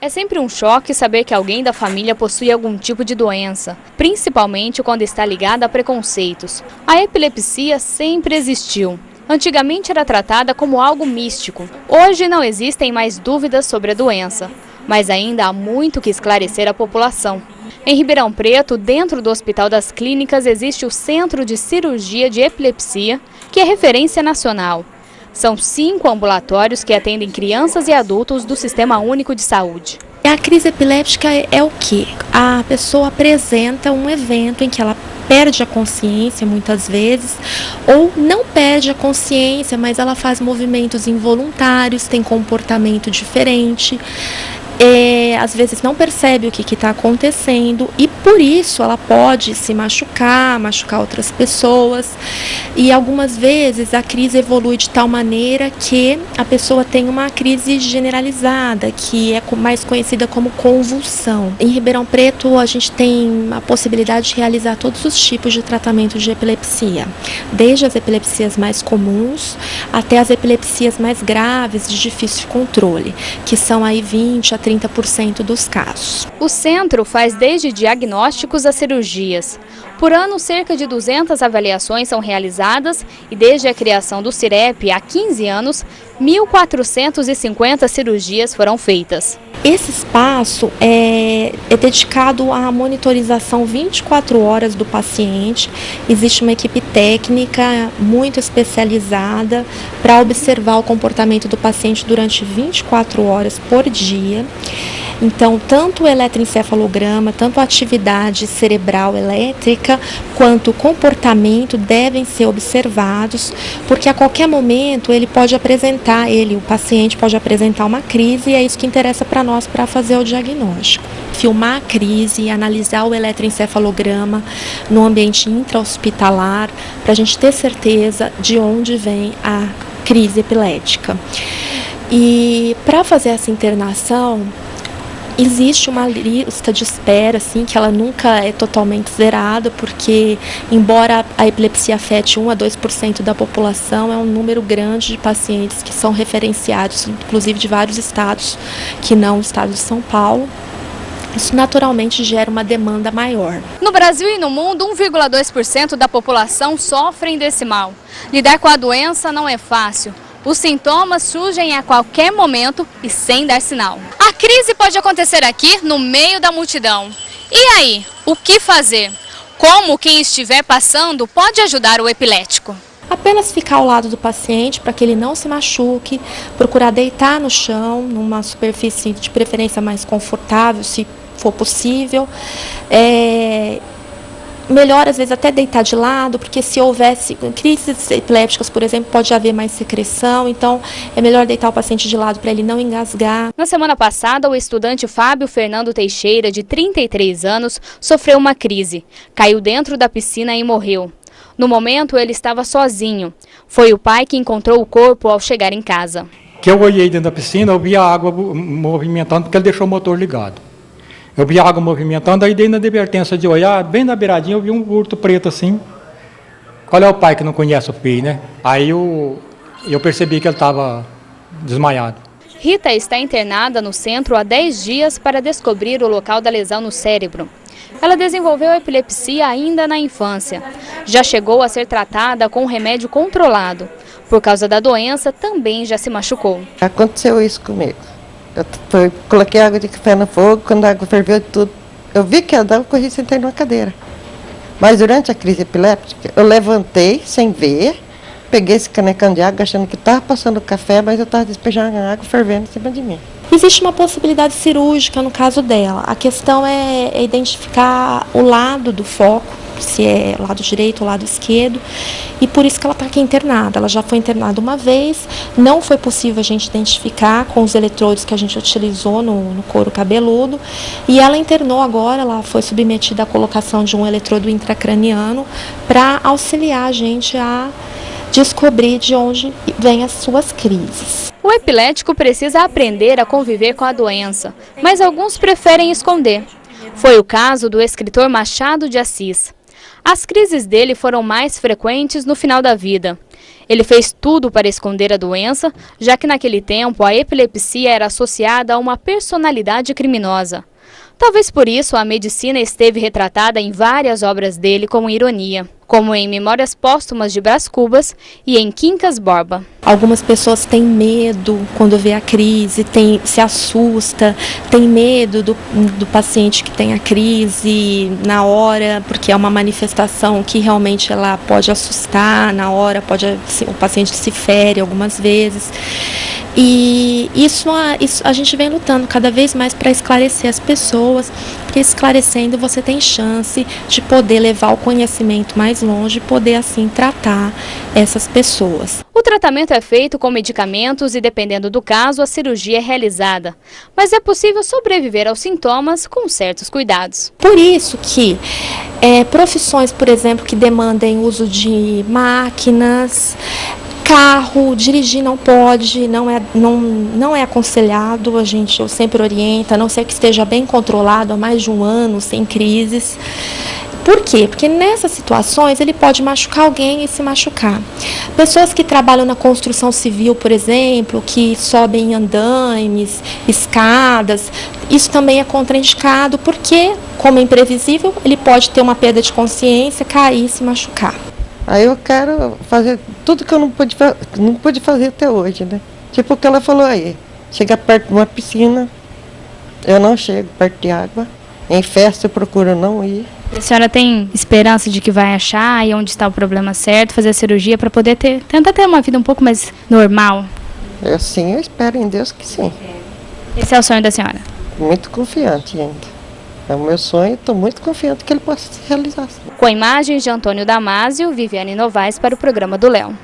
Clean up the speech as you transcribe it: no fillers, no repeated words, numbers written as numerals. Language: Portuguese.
É sempre um choque saber que alguém da família possui algum tipo de doença, principalmente quando está ligada a preconceitos. A epilepsia sempre existiu. Antigamente era tratada como algo místico. Hoje não existem mais dúvidas sobre a doença, mas ainda há muito que esclarecer à população. Em Ribeirão Preto, dentro do Hospital das Clínicas, existe o Centro de Cirurgia de Epilepsia, que é referência nacional. São 5 ambulatórios que atendem crianças e adultos do Sistema Único de Saúde. A crise epiléptica é o quê? A pessoa apresenta um evento em que ela perde a consciência muitas vezes, ou não perde a consciência, mas ela faz movimentos involuntários, tem comportamento diferente. Às vezes não percebe o que está acontecendo e por isso ela pode se machucar outras pessoas, e algumas vezes a crise evolui de tal maneira que a pessoa tem uma crise generalizada, que é mais conhecida como convulsão. Em Ribeirão Preto a gente tem a possibilidade de realizar todos os tipos de tratamento de epilepsia, desde as epilepsias mais comuns até as epilepsias mais graves de difícil controle, que são aí 20 a 30% dos casos. O centro faz desde diagnósticos a cirurgias. Por ano, cerca de 200 avaliações são realizadas e desde a criação do CIREP, há 15 anos, 1.450 cirurgias foram feitas. Esse espaço é dedicado à monitorização 24 horas do paciente. Existe uma equipe técnica muito especializada para observar o comportamento do paciente durante 24 horas por dia. Então, tanto o eletroencefalograma, tanto a atividade cerebral elétrica, quanto o comportamento devem ser observados, porque a qualquer momento o paciente pode apresentar uma crise, e é isso que interessa para nós para fazer o diagnóstico. Filmar a crise e analisar o eletroencefalograma no ambiente intra-hospitalar, para a gente ter certeza de onde vem a crise epilética. E para fazer essa internação, existe uma lista de espera, assim, que ela nunca é totalmente zerada, porque, embora a epilepsia afete 1 a 2% da população, é um número grande de pacientes que são referenciados, inclusive de vários estados, que não o estado de São Paulo. Isso naturalmente gera uma demanda maior. No Brasil e no mundo, 1,2% da população sofrem desse mal. Lidar com a doença não é fácil. Os sintomas surgem a qualquer momento e sem dar sinal. A crise pode acontecer aqui, no meio da multidão. E aí, o que fazer? Como quem estiver passando pode ajudar o epilético? Apenas ficar ao lado do paciente para que ele não se machuque, procurar deitar no chão, numa superfície de preferência mais confortável, se for possível. Melhor, às vezes, até deitar de lado, porque se houvesse crises epilépticas, por exemplo, pode haver mais secreção, então é melhor deitar o paciente de lado para ele não engasgar. Na semana passada, o estudante Fábio Fernando Teixeira, de 33 anos, sofreu uma crise. Caiu dentro da piscina e morreu. No momento, ele estava sozinho. Foi o pai que encontrou o corpo ao chegar em casa. Que eu olhei dentro da piscina, eu vi a água movimentando, porque ele deixou o motor ligado. Eu vi a água movimentando, aí dei na advertência de olhar, bem na beiradinha eu vi um urto preto assim. Qual é o pai que não conhece o filho, né? Aí eu percebi que ele estava desmaiado. Rita está internada no centro há 10 dias para descobrir o local da lesão no cérebro. Ela desenvolveu epilepsia ainda na infância. Já chegou a ser tratada com remédio controlado. Por causa da doença, também já se machucou. Aconteceu isso comigo. Eu coloquei água de café no fogo, quando a água ferveu tudo, eu vi que ia dar, eu corri e sentei numa cadeira. Mas durante a crise epiléptica, eu levantei sem ver, peguei esse canecão de água achando que estava passando café, mas eu estava despejando a água fervendo em cima de mim. Existe uma possibilidade cirúrgica no caso dela. A questão é identificar o lado do foco, se é lado direito ou lado esquerdo, e por isso que ela está aqui internada. Ela já foi internada uma vez, não foi possível a gente identificar com os eletrodos que a gente utilizou no couro cabeludo, e ela internou agora, ela foi submetida à colocação de um eletrodo intracraniano para auxiliar a gente a descobrir de onde vêm as suas crises. O epilético precisa aprender a conviver com a doença, mas alguns preferem esconder. Foi o caso do escritor Machado de Assis. As crises dele foram mais frequentes no final da vida. Ele fez tudo para esconder a doença, já que naquele tempo a epilepsia era associada a uma personalidade criminosa. Talvez por isso a medicina esteve retratada em várias obras dele com ironia, como em Memórias Póstumas de Brás Cubas e em Quincas Borba. Algumas pessoas têm medo quando vê a crise, se assusta, tem medo do paciente que tem a crise na hora, porque é uma manifestação que realmente ela pode assustar na hora, o paciente se fere algumas vezes. E isso a gente vem lutando cada vez mais para esclarecer as pessoas, porque esclarecendo você tem chance de poder levar o conhecimento mais longe e poder assim tratar essas pessoas. O tratamento é feito com medicamentos e, dependendo do caso, a cirurgia é realizada. Mas é possível sobreviver aos sintomas com certos cuidados. Por isso que profissões, por exemplo, que demandem uso de máquinas, carro, dirigir não pode, não é aconselhado, eu sempre oriento, a não ser que esteja bem controlado há mais de um ano, sem crises. Por quê? Porque nessas situações ele pode machucar alguém e se machucar. Pessoas que trabalham na construção civil, por exemplo, que sobem andaimes, escadas, isso também é contraindicado porque, como é imprevisível, ele pode ter uma perda de consciência, cair e se machucar. Aí eu quero fazer tudo que eu não pude fazer até hoje, né? Tipo o que ela falou aí, chegar perto de uma piscina, eu não chego perto de água, em festa eu procuro não ir. A senhora tem esperança de que vai achar aí onde está o problema certo, fazer a cirurgia para poder tentar ter uma vida um pouco mais normal? Eu espero em Deus que sim. Esse é o sonho da senhora? Muito confiante ainda. É o meu sonho, estou muito confiante que ele possa se realizar. Com imagens de Antônio Damásio, Viviane Novaes para o programa do Léo.